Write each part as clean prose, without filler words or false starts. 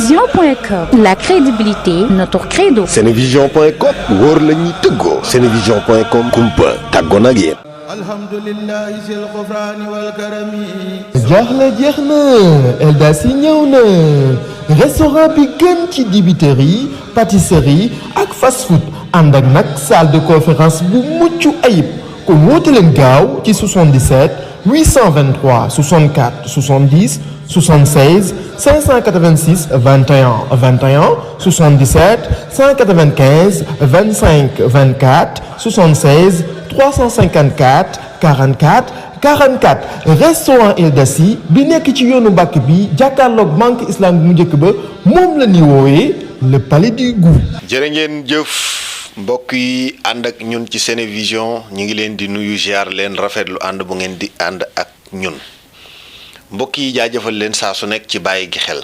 Senevision.com, la crédibilité, notre credo. Senevision.com, wóor la ñuy tëggoo. Senevision.com, kumpa tàggoon ak yéen. alhamdulillahi sil ghufrani wal karami. jaaxle jeex na Eldas yi ñëw na restaurant bi gën ci dibiterie pâtisserie ak fast food ànd ak nag salle de conférence bu mucc ayib kon woote leen gaaw ci 77 823 64 70 76 586 21 21 77 195 25 24 76 354 44 44 restaurant Eldas yi bi nekk ci yoonu Mbàkke bi jàkkaarloog banque islamique mu njëkk ba moom la ñuy woowee le palais du goût. jërë ngeen jëf mbokk yi ànd ak ñun ci Senevision ñu ngi leen di nuyu ziar leen rafetlu ànd bu ngeen di ànd ak ñun mbokk yi jaajëfal leen saa su nekk ci bàyyi gi xel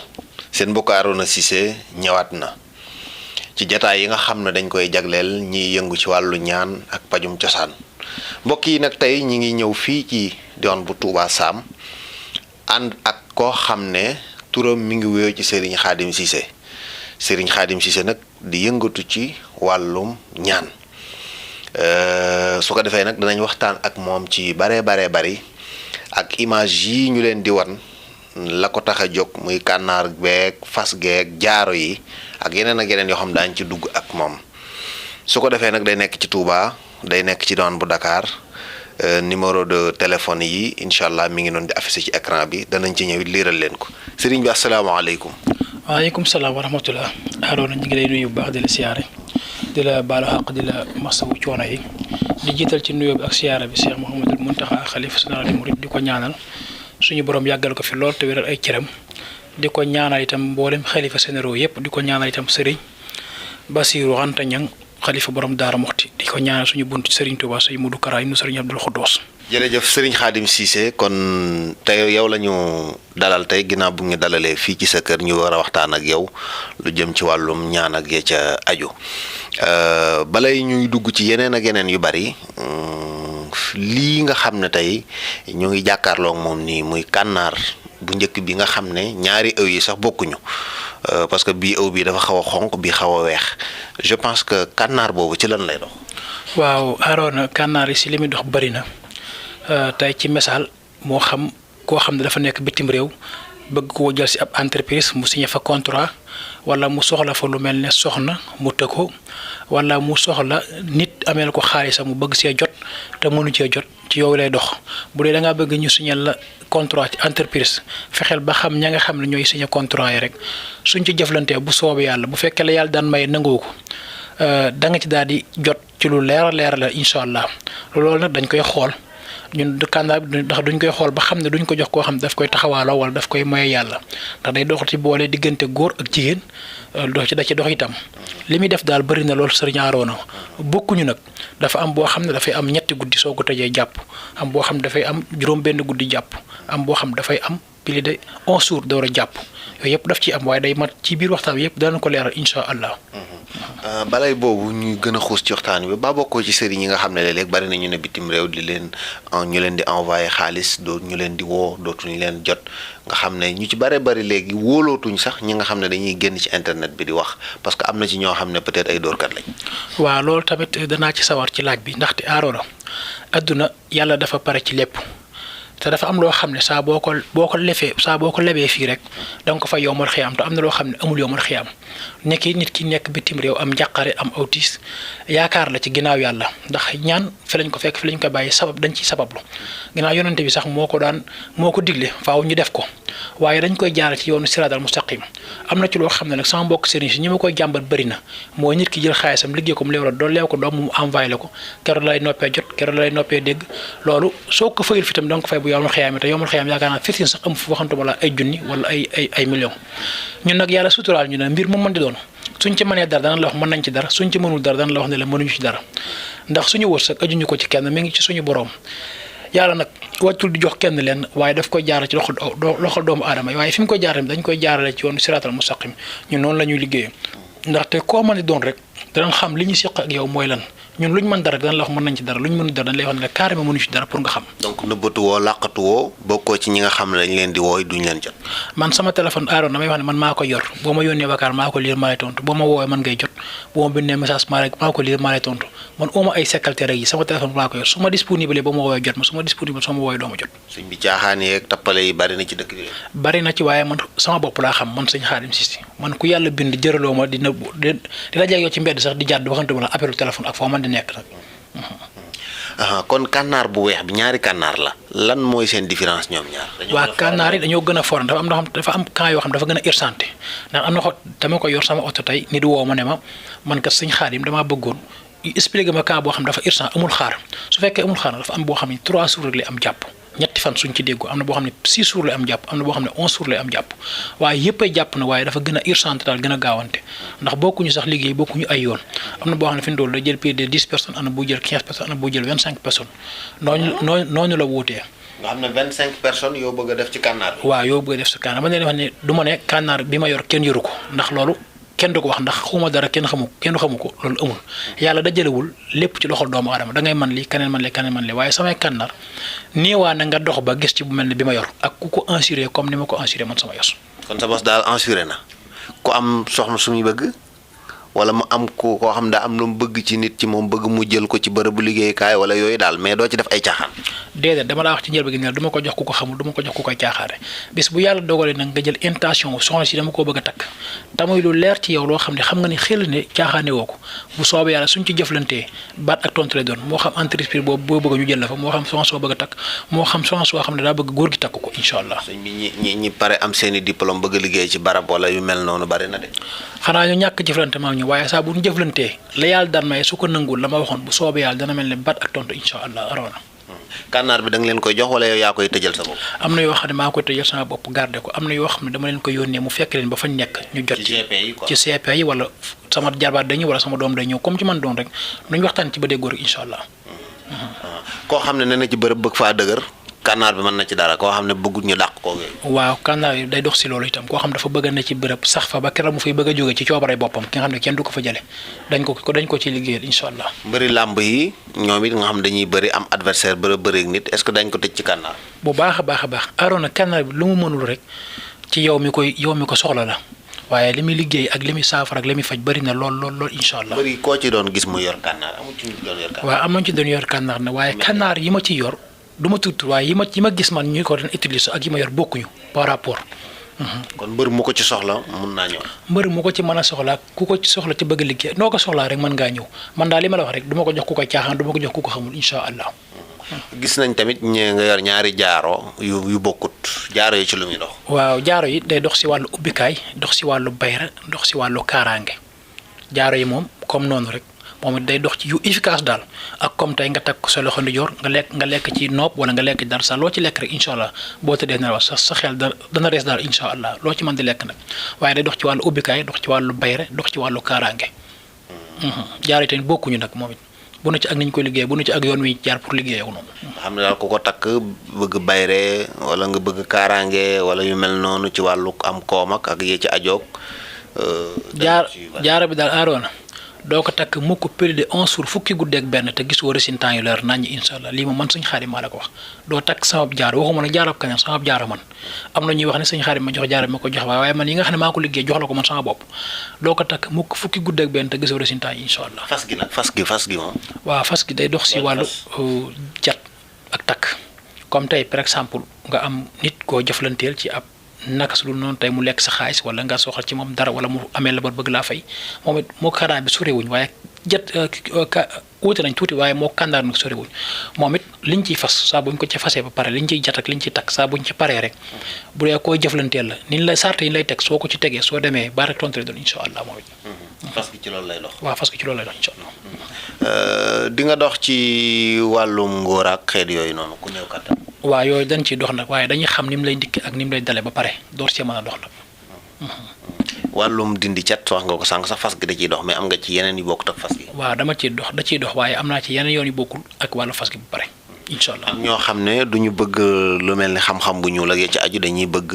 seen mbokk Arona Cissé ñëwaat na ci jataay yi nga xam ne dañ koy jagleel ñiy yëngu ci wàllu ñaan ak pajum cosaan mbokk yi nag tey ñi ngi ñëw fii ci diwaan bu Touba Sam ànd ak koo xam ne turam mi ngi wéyoo ci Serigne Khadim Cissé Serigne Khadim Cissé nag di yëngatu ci wàllum ñaan su ko defee nag danañ waxtaan ak moom ci bari ak image yi ñu leen di wan la ko tax a jóg muy kànnaar beeg fas geeg jaaro yi ak yeneen yoo xam daañu ci dugg ak moom su ko defee nag day nekk ci Touba day nekk ci diwaan bu Dakar numéro de téléphone yi incha allah mi ngi noonu di affiché ci écran bi danañ ci ñëw liiral leen ko sëriñ bi asalaamaaleykum. waaleykum salaam wa rahmatulah. Aroona ñu ngi lay nuyu bu baax di la siyaare di la baalu xaq di la masawu coono yi di jiital ci nuyoo bi ak siyaare bi Cheikh Mouhamadul Mountakha xalifa général des mourides di ko ñaanal suñu borom yàggal ko fi lool te wéral ay cëram di ko ñaanal itam mboolem xalifa généraux yëpp di ko ñaanal itam sëriñ Basiru Anta Ñang xalifa borom Daara Moxti di ko ñaanal suñu bunt Serigne Touba Sëñ Mudu Kara ibnu Serigne Abdul Xuddoos. jërëjëf Serigne Khadim Cissé kon tey yow la ñu dalal tey ginnaaw bu ñu dalalee fii ci sa kër ñu war a waxtaan ak yow lu jëm ci wàllum ñaan ak ya ca aju balay ñuy dugg ci yeneen ak yeneen yu bari lii nga xam ne tey ñu ngi jàkkaarloog moom nii muy kànnaar bu njëkk bi nga xam ne ñaari ëw yi sax bokkuñu. parce que bii ëw bi dafa xaw a xonq bii xaw a weex je pense que kànnaar boobu ci lan lay dox. waaw Aroona kànnaar yi si li muy dox bëri na tey ci misaal moo xam koo xam ne dafa nekk bitim réew bëgg koo jël si ab entreprise mu signé fa contrat wala mu soxla fa lu mel ne soxna mu të ko wala mu soxla nit ameel ko xaalisam mu bëgg see jot te mënu cee jot ci yow lay dox bu dee da ngaa bëgg ñu signé la contrat ci entreprise fexeel ba xam ña nga xam ne ñooy signé contrat yi rek suñ ci jëflantee bu soobee yàlla bu fekkee la yàlla daan maye nangoo ko da nga ci daal di jot ci lu leer la incha allah loolu nag dañ koy xool ñun kànnaar bi ndax duñ koy xool ba xam ne duñ ko jox koo xam ne daf koy taxawaaloo wala daf koy maye yàlla ndax day dox ci boole diggante góor ak jigéen dox ci da ci dox itam li muy def daal bëri na loolu sëriñ Aroona bokkuñu nag dafa am boo xam ne dafay am ñetti guddi soo ko tëjee jàpp am boo xam ne dafay am juróom-benn guddi jàpp am boo xam dafay am plus de 11 jours door a jàpp yooyu yëpp daf ci am waaye day mat ci biir waxtaan bi yëpp danañ ko leeral incha allah. balay boobu ñu gën a xuus ci waxtaan bi ba bokkoo ci sëriñ yi nga xam ne léeg-léeg bari na ñu ne bitim réew di leen ñu leen di envoyé xaalis doo ñu leen di woo dootuñu leen jot nga xam ne ñu ci bari léegi wóolootuñ sax ñi nga xam ne dañuy génn ci internet bi di wax parce que am na ci ñoo xam ne peut-être ay dóorkat lañ. waaw loolu tamit danaa ci sawar ci laaj bi ndaxte Aroona adduna yàlla dafa pare ci lépp. te dafa am loo xam ne saa boo ko lebee fii rek da nga ko fa yomal xiyaam te am na loo xam ne amul yomal xiyaam nit ki nekk bitim réew am njàqare am autis yaakaar la ci ginnaaw yàlla ndax ñaan fi lañ ko fekk fi lañ ko bàyyi sabab dañ ciy sabablu ginnaaw yonente bi sax moo ko digle faaw ñu def ko waaye dañ koy jaara ci yoonu siraatal mustaqim am na ci loo xam ne nag sama mbokk sëriñ si ñi ma koy jàmbat bëri na mooy nit ki jël xaalisam liggéey ko mu leew la doon leew ko doom mu envoyé la ko keroog lay noppee jot keroog lay noppee dégg loolu soo ko fayul fi tam donc fay bu yomal xiyaam te yomal xiyaam yaakaar naa firtin sax am fu waxantuma la ay junni wala ay millions ñun nag yàlla suturaal ñu ne mbir mu mën di doon suñ ci mënee dara dana la wax mën nañ ci dara suñ ci mënul dara dana la wax ne la mënuñu ci dara ndax suñu wërsëg ajuñu ko ci kenn mi ngi ci suñu borom yàlla nag wàccul di jox kenn leen waaye daf koy jaarale ci loxol doomu aadama yi waaye fi mu koy jaarale dañ koy jaarale ci yoonu siraatal mustaqim ñun noonu la ñuy liggéeyee ndaxte koo mën di doon rek danañ xam li ñu seq ak yow mooy lan ñun luñ mën dara danañ la wax mën nañ ci dara luñ mënu dara dañ lay wax ne carrément mënu ci dara pour nga xam. donc nëbbatu woo làqatu woo bokkoo ci ñi nga xam ne dañ leen di wooy duñ leen jot. man sama téléphone Aaron damay wax ne man maa ko yor boo ma yónnee vocal maa ko lire maa lay tontu boo ma woowee man ngay jot boo ma bindee message maa ko lire maa lay tontu man uma ay secrétaire yi sama téléphone maa ko yor su ma disponible ba ma woowee jot ma su ma disponible soo ma woowee doo ma jot. sëñ bi caaxaan yeeg tappale yi bari na ci dëkk bi. bari na ci waaye man sama bopp laa xam man sëñ Xaadim Sisi man ku yàlla bind jëraloo ma di la jeg yow ci mbedd sax di jàdd waxantuma la appelu téléphone ak foo man di nekk nag. kon kànnaar bu weex bi ñaari kànnaar la lan mooy seen différence ñoom ñaar. waa kànnaar yi dañoo gën a foran dafa am camp yoo xam dafa gën a urgente ndax am na dama ko yor sama oto tey nit woo ma ne ma man kat sëñ Xaadim damaa bëggoon expliqué ma camp boo xam dafa urgent amul xaar su fekkee amul xaar dafa am boo xam ne 3 jours rek lay am jàpp ñetti fan suñ ci déggoo am na boo xam ne 6 jours lay am jàpp am na boo xam ne 11 jours lay am jàpp waaye yëpp ay jàpp na waaye dafa gën a urgente daal gën a gaawante ndax bokkuñu sax liggéey bokkuñu ay yoon am na boo xam ne fi mu toll da jël plus de 10 personnes am na bu jël 15 personnes am na bu jël 25 personnes noonu la wuutee. nga xam ne 25 personnes yoo bëgg a def ci kànnaar bi. waaw yoo bëgg a def ci kànnaar ma leen wax ne du ma ne kànnaar bi ma yor kenn yoru ko ndax loolu kenn du ko wax ndax xuma dara kenn xamu ko loolu amul yàlla dajalewul lépp ci loxol doomu aadama da ngay man li keneen man li waaye samay kànnaar néewaa na nga dox ba gis ci bu mel ne bi ma yor ak ku ko assuré comme ni ma ko assuré man sama yos. kon sa bos daal assuré na ku am soxna suñuy bëgg wala mu am koo xam daa am lu mu bëgg ci nit ci moom bëgg mu jël ko ci bërëbu liggéeykaay wala yooyu daal mais doo ci def ay caaxaan. déedéet dama laa wax ci njëlbéen gi ne du ma ko jox ku ko xamul du ma ko jox ku koy caaxaare bis bu yàlla dogalee nag nga jël intention soxna si dama koo bëgg a takk tamuy lu leer ci yow loo xam ne xam nga ni xel ne caaxaane woo ko bu soobee yàlla suñ ci jëflantee baat ak tontu lay doon moo xam entreprise boo bëgg ñu jël la fa moo xam soxna soo bëgg a takk moo xam soxna soo xam ne daa bëgg góor gi takk ko incha allah. ñi pare am seeni diplôme bëgg a liggéey ci barab wala yu mel noonu bari na de. xanaa ñu ñàkk jëflante maa ñu waaye saa bu ñu jëflantee la yàlla daan may su ko nangul la ma waxoon bu soobee yàlla dana mel ne baat ak tontu incha allah aroona. kànnaar bi da nga leen koy jox wala yow yaa koy tëjal sa bopp. am na yoo xam ne maa koy tëjal sama bopp garder ko am na yoo xam ne dama leen ko yónnee mu fekk leen ba fañ nekk ñu jot ci CP yi wala sama jarbaat day ñëw wala sama doom day ñëw comme ci man doon rek nuñ waxtaan ci ba déggoo rek incha allah. koo xam ne nee na ci bërëb bëgg faa dëgër kànnaar bi mën na ci dara koo xam ne bëggut ñu dàq koo waaw kànnaar yi day dox si loolu itam koo xam dafa bëgg na ci bërëb sax fa ba keroog mu fay bëgg a jóge ci coobaree boppam ki nga xam ne kenn du ko fa jële dañ ko ci liggéeyal incha allah. mbëri làmb yi ñoom it nga xam dañuy bëri am adversaire bëri ak nit est-ce que dañ ko tëj ci kànnaar. bu baax a baax a baax Arona kànnaar bi lu mu mënul rek ci yow mi ko soxla la waaye li muy liggéey ak li muy saafara ak li muy faj bëri na lool incha allah. bëri koo ci doon gis mu yor kànnaar amul ci ñu doon yor kànnaar. waaw am nañu ci doon yor kànnaar na waaye kànnaar yi ma ci yor du ma tudd waaye yi ma gis man ñu ko doon utiliser ak yi ma yor bokkuñu par rapport. kon mbër mu ko ci soxla mun naa ñëw. mbër mu ko ci mën a soxla ku ko ci soxla ci bëgg liggéey noo ko soxlaa rek mën ngaa ñëw man daal li ma la wax rek du ma ko jox ku koy caaxaan du ma ko jox ku ko xamul incha allah. gis nañ tamit nga yor ñaari jaaro yu bokkut jaaro yi ci lu muy dox. waaw jaaro yi day dox si wàllu ubbikaay dox si wàllu bayra dox si wàllu kaaraange jaaro yi moom comme noonu rek. moom it day dox ci yu efficace daal ak comme tey nga takk sa loxo ndijoor nga lekk ci nopp wala nga lekk dara sax loo ci lekk rek incha allah boo tëddee na sa xel dana rees daal incha allah loo ci mën di lekk nag waaye day dox ci wàllu ubbikaay dox ci wàllu bayre dox ci wàllu kaaraange. jaar yi tamit bokkuñu nag moom it bu na ci ak ni ñu koy liggéey bu na ci ak yoon wi jaar pour liggéey ak noonu. nga xam ne daal ku ko takk bëgg bayre wala nga bëgg kaaraange wala yu mel noonu ci wàllu am koom ak yee ci ajoog. jaara bi daal aaroona doo ko takk mu ko plus de 11 jours fukki guddeeg benn te gis résultat yu leer naññ incha allah lii moom man suñ xaadim maa la ko wax doo takk sama jaar waxuma la jaarab keneen sama jaara man am na ñuy wax ne suñ xaadim ma jox jaara bi ma ko jox waaye man yi nga xam ne maa ko liggéey jox la ko man sama bopp doo ko takk mu ko fukki guddeeg benn te gis résultat yi incha allah. fas gi nag fas gi moom. waaw fas gi day dox si wàllu jat ak takk comme tey par exemple nga am nit koo jëflanteel ci ab. naka su dul noonu tey mu lekk sa xaalis wala nga soxal ci moom dara wala mu amee la bëgg laa fay moom it moo kaaraan bi sorewuñ waaye wuute nañ tuuti waaye moo kàndaar nag sorewuñ moom it liñ ciy fas saa buñ ko ci fasee ba pare liñ ciy jat ak liñ ciy takk saa buñ ci paree rek bu dee koy jëflanteel la niñ la sart yi lay teg soo ko ci tegee soo demee ba rek tontu doon incha allah moom it. fas gi ci loolu lay dox. waaw fas gi ci loolu lay dox incha allah. di nga dox ci wàllum ngóor ak xeet yooyu noonu ku néew kattan. waaw yooyu dañ ciy dox nag waaye dañuy xam ni mu lay ndikkee ak ni mu lay dale ba pare door cee mën a dox nag. wàllum dindi cat wax nga ko sànq sax fas gi da ciy dox mais am nga ci yeneen yu bokkut ak fas gi. waaw dama ciy dox da ciy dox waaye am naa ci yeneen yoon yu bokkul ak wàllu fas gi bu pare. incha allah. am ñoo xam ne du ñu bëgg lu mel ni xam-xam bu ñuul ak ya ci aju dañuy bëgg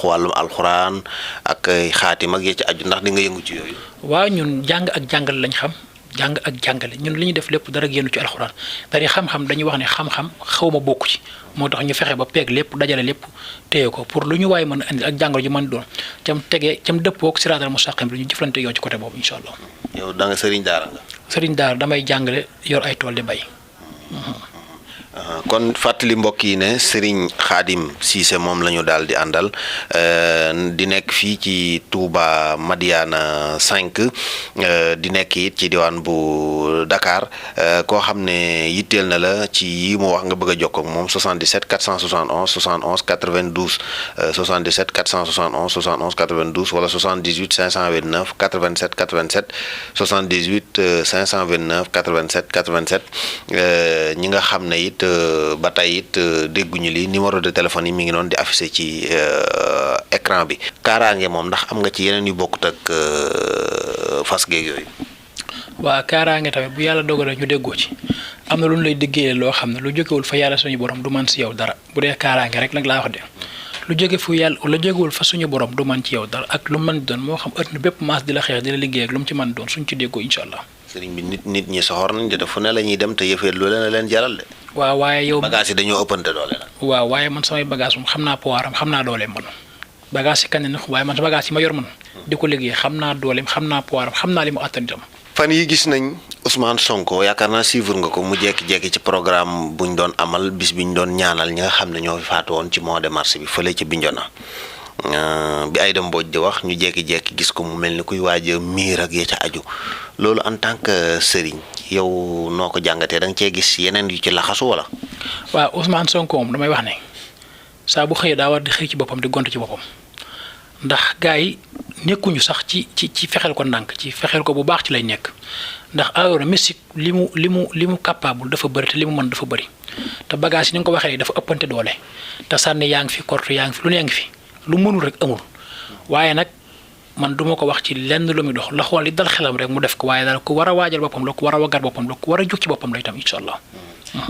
wàllum alxuraan ak xaatim ak ya ci aju ndax di nga yëngu ci yooyu. waaw ñun jàng ak jàngale lañ xam jàng ak jàngale ñun li ñu def lépp dara génn ci alxuraan dari xam-xam dañuy wax ne xam-xam xaw ma bokku ci moo tax ñu fexe ba peeg lépp dajale lépp téye ko pour lu ñu waay mën a indi ak jàngoro ji mën doon cam dëppoog siraatal mustaqim bi ñu jëflante yow ci côté boobu incha allah. yow da nga sëriñ daara nga. sëriñ daara damay jàngale yor ay tool di bay. kon fàttali mbokk yi ne Serigne Khadim Cissé moom la ñu daal di àndal di nekk fii ci Touba Madiana 5 di nekk it ci diwaan bu Dakar koo xam ne yitteel na la ci yi mu wax nga bëgg a jokkoo ak moom 77 471 71 92 77 471 71 92 wala 78 529 87 87 78 529 87 87 ñi nga xam ne it. Ba tey it dégguñu li numéro de téléphone yi mi ngi noonu di affiché ci écran bi. kaaraange moom ndax am nga ci yeneen yu bokkut ak fas geeg yooyu. waa kaaraange tamit bu yàlla dogalee ñu déggoo ci am na lu ñu lay diggee loo xam ne lu jógewul fa yàlla suñu borom du man si yow dara bu dee kaaraange rek nag laa wax de lu jóge fu yàlla lu jógewul fa suñu borom du man ci yow dara ak lu mën doon moo xam ëtt na bépp maas di la xeex di la liggéey ak lu mu ci mën doon suñ ci déggoo incha allah. sëriñ bi nit ñi soxor nañ de fu ne la ñuy dem te yëfee lu leen jaral de. waaw waaye yow bagage yi dañoo ëppante doole la. waaw waaye man samay bagage moom xam naa pouvoiram xam naa dooleem man bagage yi kañ ne waaye man sa bagage yi ma yor man di ko liggéey xam naa dooleem xam naa pouvoiram xam naa li mu àttan itam. fan yi gis nañ Ousmane Sonko yaakaar naa suivre nga ko mu jekki-jekki ci programme buñ doon amal bis biñ doon ñaanal ñi nga xam ne ñoo fi faatu woon ci mois de mars bi fële ci Bignona bi Aïda Mbodj di wax ñu jekki-jekki gis ko mu mel ni kuy waaj a miir ak ya ca aju loolu en tant que sëriñ yow noo ko jàngatee da nga cee gis yeneen yu ci laxasu wala. waaw Ousmane Sonko moom damay wax ne saa bu xëyee daa war di xëy ci boppam di gont ci boppam ndax gars yi nekkuñu sax ci fexeel ko ndànk ci fexeel ko bu baax ci lay nekk ndax alors mystique li mu capable dafa bëri te li mu mën dafa bëri te bagage yi ni nga ko waxee dafa ëppante doole te sànni yaa ngi fi korte yaa ngi fi lu ne yaa ngi fi lu mënul rek amul waaye nag man duma ko wax ci lenn lu muy dox la xool li dal xelam rek mu def ko waaye daal ku war a waajal boppam la ku war a waggar boppam la ku war a jóg ci boppam la itam incha allah.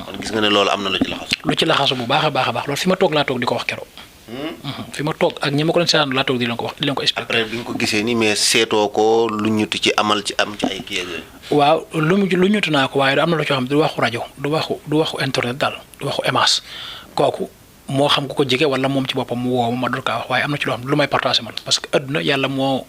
kon gis nga ne loolu am na lu ci laxasu. lu ci laxasu bu baax a baax a baax loolu fi ma toog laa toog di ko wax keroog. fi ma toog ak ñi ma ko doon seetaan laa toog di leen ko wax di leen ko expliqué. après bi nga ko gisee ni mais seetoo ko lu ñutu ci am ci ay kii ak yooyu. waaw lu ñutu naa ko waaye am na lu ci xam du waxu rajo du waxu internet daal du waxu émence kooku moo xam ku ko jege wala moom ci boppam mu woo ma door kaa wax waaye am na ci loo xam ne lu may partagé man parce que adduna yàlla moo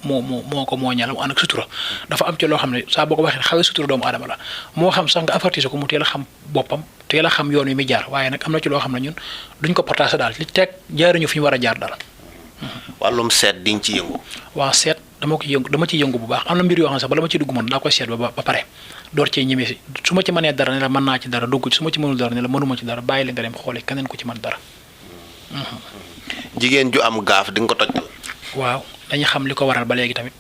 ko moo ñaala mu ànd ak sutura dafa am ci loo xam ne saa boo ko waxee xawee sutura doomu aadama la moo xam sax nga avertise ko mu teel a xam boppam teel a xam yoon wi muy jaar waaye nag am na ci loo xam ne ñun duñ ko partagé daal li teg jaariñu fi ñu war a jaar daal. wàllum seet di nga ci yëngu. waaw seet dama ci yëngu bu baax am na mbir yoo xam ne sax bala ma ci dugg man daa koy seet ba pare door cee ñemee si su ma ci mënee dara ne la mën naa ci dara dugg ci su ma ci mënul dara ne la mënuma ci dara bàyyi leen nga dem xoole keneen ko ci mën dara. jigéen ju am gaaf di nga ko tojtal. waaw dañu xam li ko waral ba léegi tamit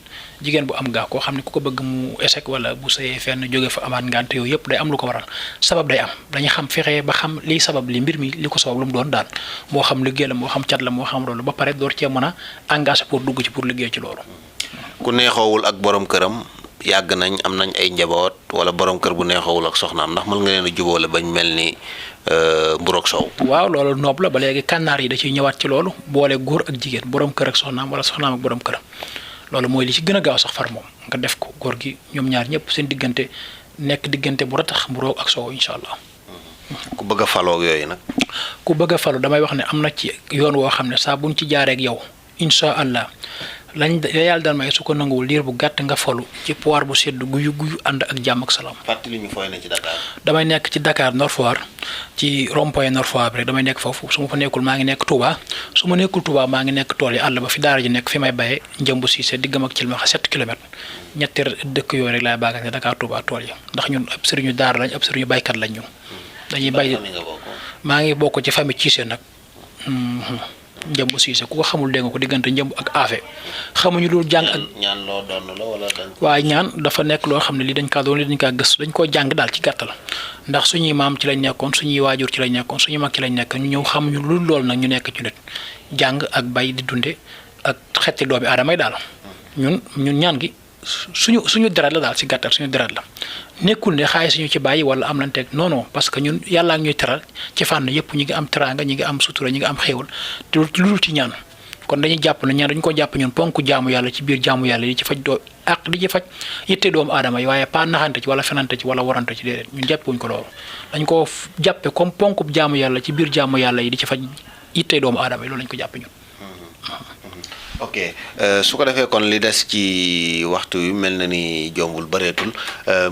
jigéen bu am gaaf koo xam ne ku ko bëgg mu échec wala bu sëyee fenn jóge fa amaat ngante yooyu yëpp day am lu ko waral sabab day am dañu xam fexe ba xam liy sabab li mbir mi li ko sabab lu mu doon daal moo xam liggéey la moo xam cat la moo xam loolu ba pare door cee mën a engagé pour dugg ci pour liggéey ci loolu. ku neexoowul ak borom këram yàgg nañ am nañ ay njaboot wala borom kër bu neexoowul ak soxnaam ndax mën nga leen a jubóole bañ mel ni mburoog sow. waaw loolu noob la ba léegi kànnaar yi da ciy ñëwaat ci loolu boole góor ak jigéen borom kër ak soxnaam wala soxnaam ak borom këram loolu mooy li ci gën a gaaw sax far moom nga def ko góor gi ñoom ñaar ñëpp seen diggante nekk diggante bu ratax mburoog ak sow incha allah. ku bëgg a faloo yooyu nag. ku bëgg a falu damay wax ne am na ci yoon woo xam ne saa buñ ci jaaree ak yow incha allah lañ yàlla daan may su ko nanguwul liir bu gàtt nga falu ci pouvoir bu sedd guyu ànd ak jàmm ak salaam. fàttali ñu fooy ne ci Dakar. damay nekk ci Dakar Nord Foire ci rond-point Nord Foire bi rek damay nekk foofu su ma fa nekkul maa ngi nekk Touba su ma nekkul Touba maa ngi nekk tool yi àll ba fi daara ji nekk fi may bayee njëmbu Cissé diggam ak Cilmaxa 7 kilomètres ñetti dëkk yooyu rek laay baagante Dakar Touba tool yi ndax ñun ab sëriñu daara lañ ab sëriñu baykat lañ ñun. dañuy bay maa ngi bokk ci famille Cissé nag. njëmb Cissé ku ko xamul dégg nga ko diggante njëmb ak aafe xamuñu lu jàng ak ñaan loo doon la wala waaye ñaan dafa nekk loo xam ne li dañ kaa doon li dañ kaa gëstu dañ koo jàng daal ci gàttal ndax suñuy maam ci lañ nekkoon suñuy waajur ci lañ nekkoon suñuy mag ci lañ nekk ñu ñëw xamuñu lu lool nag ñu nekk ci nit jàng ak bay di dunde ak xetti doomi aadama yi daal ñun ñaan gi suñu deret la daal ci gàttal suñu deret la nekkul ne xaalis ñu ci bàyyi wala am lanteeg non non parce que ñun yàlla ak ñuy teral ci fànn yëpp ñi ngi am teraanga ñi ngi am sutura ñi ngi am xéewal te lu dul ci ñaan kon dañuy jàpp ne ñaan dañu ko jàpp ñun ponk jaamu yàlla ci biir jaamu yàlla yi ci faj doo ak di ci faj yitte doomu aadama yi waaye pas naxante ci wala fenante ci wala warante ci déedéet ñun jàppewuñ ko loolu dañ ko jàppe comme ponk jaamu yàlla ci biir jaamu yàlla yi di ci faj yitte doomu aadama yi loolu lañ ko jàppe ñun. ok su ko defee kon li des ci waxtu wi mel na ni jombul bëreetul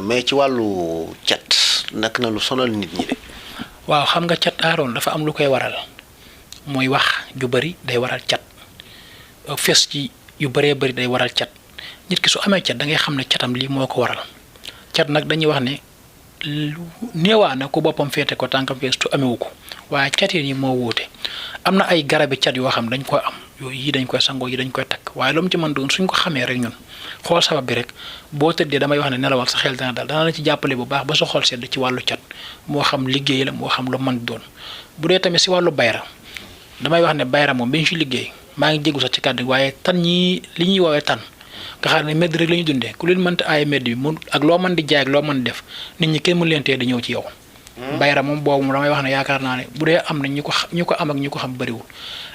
mais ci wàllu cat nekk na lu sonal nit ñi de. waaw xam nga cat aaroon dafa am lu koy waral mooy wax ju bëri day waral cat fes ci yu bëree bëri day waral cat nit ki su amee cat da ngay xam ne catam lii moo ko waral cat nag dañuy wax ne lu néewaana ku boppam féete ko tànkam fees tu amewu ko waaye cat yi moo wuute am na ay garabi cat yoo xam dañ koy am yooyu yi dañ koy sangoo yi dañ koy takk waaye lu mu ci mën doon suñ ko xamee rek ñun xool sabab bi rek boo tëddee damay wax ne nelawal sa xel dana dal dana la ci jàppale bu baax ba sa xol sedd ci wàllu cat moo xam liggéey la moo xam lu mën doon bu dee tamit si wàllu bayra damay wax ne bayra moom bi ñu ci liggéey maa ngi jéggu sax ci kàddu waaye tan ñi li ñuy woowee tan nga xam ne medd rek la ñu dundee ku leen mënta aaye medd bi mun ak loo mën di jaay ak loo mën di def nit ñi kenn mën leen tee di ñëw ci yow bayra moom boobu damay wax ne yaakaar naa ne bu dee am na ñu ko am ak ñu ko xam bëriwul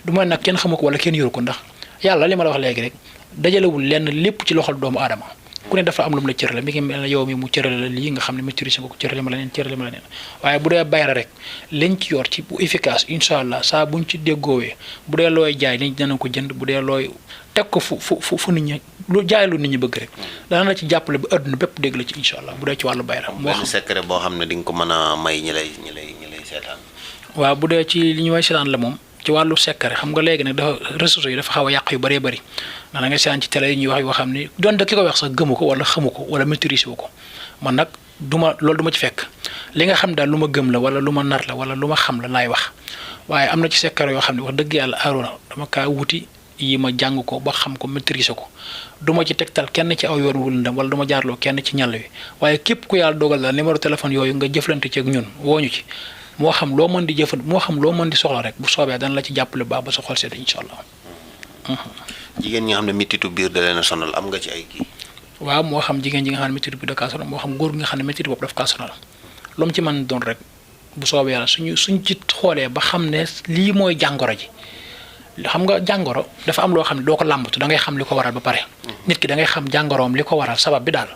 du ma nag kenn xamu ko wala kenn yoru ko ndax yàlla li ma la wax léegi rek dajalewul lenn lépp ci loxol doomu aadama ku ne dafa am lu mu la cërale mi ngi mel ne yow mi mu cërale la lii nga xam ne maîtrise nga ko cërale ma la neen waaye bu dee bayra rek lañ ci yor ci bu efficace incha allah saa buñ ci déggoowee bu dee looy jaay nit ñi dana ko jënd bu dee looy teg ko fu nit ñi lu jaay lu nit ñi bëgg rek dana la ci jàppale ba àdduna bépp dégg la ci incha allah bu dee ci wàllu bayra moo xam secret boo xam ne di nga ko mën a may ñi lay seetaan. waaw bu dee ci li ñu may seetaan la moom ci wàllu secret xam nga léegi nag dafa réseaux yi dafa xaw a yàq yu bëree bëri ndax da nga seetaan ci télé yi ñuy wax yoo xam ne donte ki ko wax sax gëmu ko wala xamu ko wala maîtrise wu ko man nag loolu du ma ci fekk li nga xam daal lu ma gëm la wala lu ma nar la wala lu ma xam la laay wax waaye am na ci secret yoo xam ne wax dëgg yàlla Arouna dama kaa wuti yi ma jàng ko ba xam ko maîtrise ko du ma ci tegtal kenn ci aw yoon wul ndam wala du ma jaarloo kenn ci ñàll wi waaye képp ku yàlla dogal daal numéro téléphone yooyu nga jëflante ci ak ñun wooñu ci moo xam loo mën di moo xam loo mën di soxla rek bu soobee dana la ci jàppale baax ba sa xol sedd incha allah. jigéen ñi nga xam ne mettitu biir da leen a sonal am nga ci ay kii. waaw moo xam jigéen ji nga xam ne mettitu biir da kaa sonal moo xam góor gi nga xam ne mettitu bopp daf kaa sonal lu mu ci mën doon rek bu soobee yàlla suñ ci xoolee ba xam ne lii mooy jàngoro ji xam nga jàngoro dafa am loo xam ne doo ko làmbatu da ngay xam li ko waral ba pare. nit ki da ngay xam jàngoroom li ko waral sabab bi daal.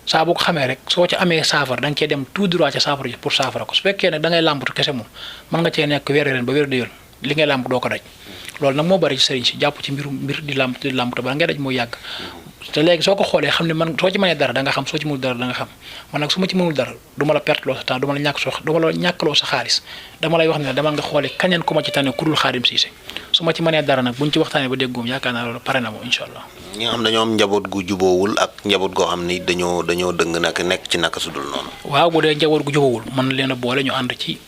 saa boo ko xamee rek soo ci amee saafara da nga cee dem tout droit ca saafara ji pour saafara ko su fekkee nag da ngay làmbatu kese moom mën nga cee nekk weer ren ba weer di yoon li ngay làmb doo ko daj loolu nag moo bari ci sëriñ si jàpp ci mbir di làmbatu ba ngay daj moo yàgg te léegi soo ko xoolee xam ne man soo ci mënee dara da nga xam soo ci mënul dara da nga xam man nag su ma ci mënul dara du ma la perte loo sa temps du ma la ñàkkloo sa xaalis dama lay wax ne dama nga xoolee kañeen ku ma ci tane ku dul Xaadim Siise su ma ci mënee dara nag buñ ci waxtaanee ba déggoom yaakaar naa loolu pare na moom incha allah. ñi nga xam dañoo am njaboot gu juboowul ak njaboot goo xam ni dañoo dëng nag nekk ci naka sudul noonu. waaw bu dee njaboot gu jubawul mën leen a boole ñu ànd ci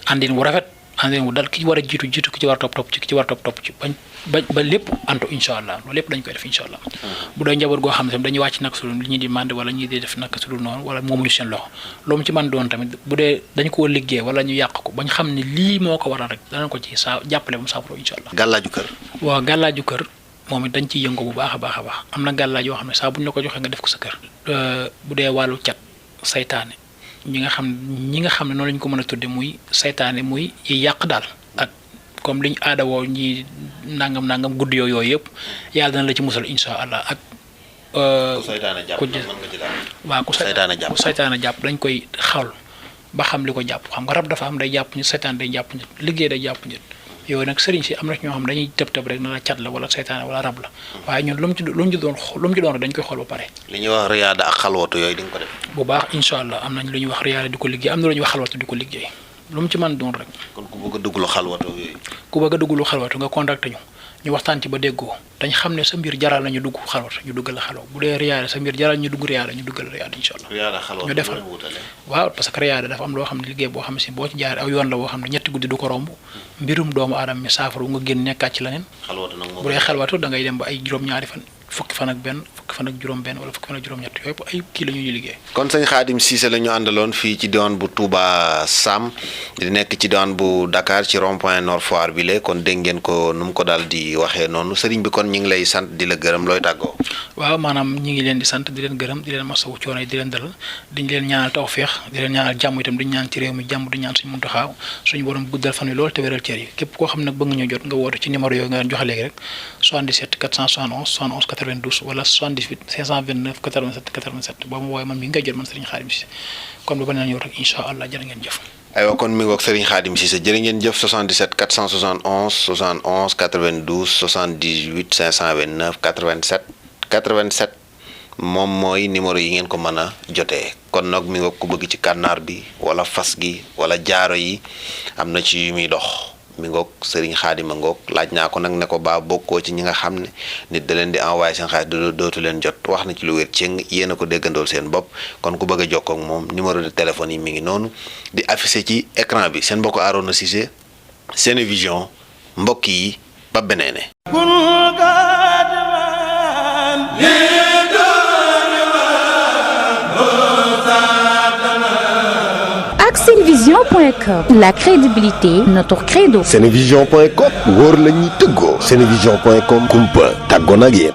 àndin wu rafet àndin wu dal ki ci war a jiitu ki ci war a topp ci ki ci war a topp ci ba lépp antu incha allah loolu lépp dañ koy def incha allah. bu dee njaboot goo xam ne tamit dañuy wàcc naka sudul li ñuy di mànd wala ñuy di def naka sudul noonu wala moomuñu seen loxo loolu mu ci mën doon tamit bu dee dañ ko liggéey wala ñu yàq ko bañ xam ne lii moo ko waral rek danañ ko ci jàppale ba mu saafara incha allah. gàllaaju kër. waaw gàllaaju kër moom it dañ ciy yëngu bu baax a baax a baax am na gàllaaj yoo xam ne saa bu ñu la ko joxee nga def ko sa kër. bu dee wàllu cat saytaane ñi nga xam ne noonu lañu ko mën a tudde muy saytaane muy yàq daal ak comme liñ aada woo ñi nangam guddi yooyu yëpp yàlla dana la ci musal insha allah ak. ku saytaane jàpp mën nga ci daal. waaw ku saytaane jàpp dañ koy xawal ba xam li ko jàpp xam nga rab dafa am day jàpp nit saytaane day jàpp nit liggéey day jàpp nit. yooyu nag sëriñ si am na ñoo xam dañuy tëb rek na la cat la wala saytaane wala rab la waaye ñun lu mu ci doon dañ koy xool ba pare. li ñuy wax riyaada ak xalwatu yooyu di nga ko def. bu baax incha allah am nañ lu ñuy wax riyaada di ko liggéey am na lu ñuy wax xalwatu di ko liggéey lu mu ci mën doon rek. kon ku bëgg a dugg lu xalwatu yooyu. ku bëgg a dugg lu xalwatu nga contacté ñu waxtaan ci ba déggoo dañ xam ne sa mbir jaral na ñu dugg xalwatu ñu duggal la xalwa bu dee riyaada sa mbir jaral ñu dugg riyaada ñu duggal la riyaada incha allah. riyaada xalwatu ñu defal waaw parce que riyaada dafa am loo xam ne liggéey boo xam ne si boo ci jaaree aw yoon la boo xam ne ñetti guddi du ko romb mbirum doomu aadama mi saafara nga génn nekkaat ci leneen. xalwatu nag bu dee xalwatu da ngay dem ba ay juróom-ñaari fan fukki fan ak benn fukki fan ak juróom-benn wala fukki fan ak juróom-ñett yooyu yëpp ay kii la ñuy liggéey. kon sëñ Khadim Cissé la ñu àndaloon fii ci diwaan bu Touba Sam di nekk ci diwaan bu Dakar ci rond-point Nord Foire bi la kon dégg ngeen ko nu mu ko daal di waxee noonu sëriñ bi kon ñu ngi lay sant di la gërëm looy tàggoo. waaw maanaam ñi ngi leen di sant di leen gërëm di leen masawu coono yi di leen dalal di leen ñaanal tawfeex di leen ñaanal jàmm itam di ñaan ci réew mi jàmm di ñaan suñu Muntaxa suñu borom guddal fan wi lool te wéral cër yi képp koo xam nag bëgg nga ñoo jot nga woote ci numéro yooyu nga joxe léegi rek 77 471 71 92 wala 78 529 87 87 boo ma woowee man mi ngay jot man Serigne Khadim Cissé kon ba beneen yow rek incha allah jërë ngeen jëf. aywa kon mi ngoog Serigne Khadim Cissé jërë ngeen jëf 77 471 71 92 78 529 87 87 moom mooy numéro yi ngeen ko mën a jotee kon nag mi ngoog ku bëgg ci kànnaar bi wala fas gi wala jaaro yi am na ci yu muy dox mi ngoog Serigne Khadim a ngoog laaj naa ko nag ne ko baa bokkoo ci ñi nga xam ne nit da leen di envoyé seen xaalis dootu leen jot wax na ci lu wér cëng yéen a ko déggandool seen bopp kon ku bëgg a jokkoo ak moom numéro de téléphone yi mi ngi noonu di affiché ci écran bi seen mbokk Arona Cissé Senevision mbokk yi ba beneene Senevision.com, la crédibilité, notre credo. Senevision.com wóor la ñuy tëggoo. Senevision.com kumpa tàggoon ak yéen.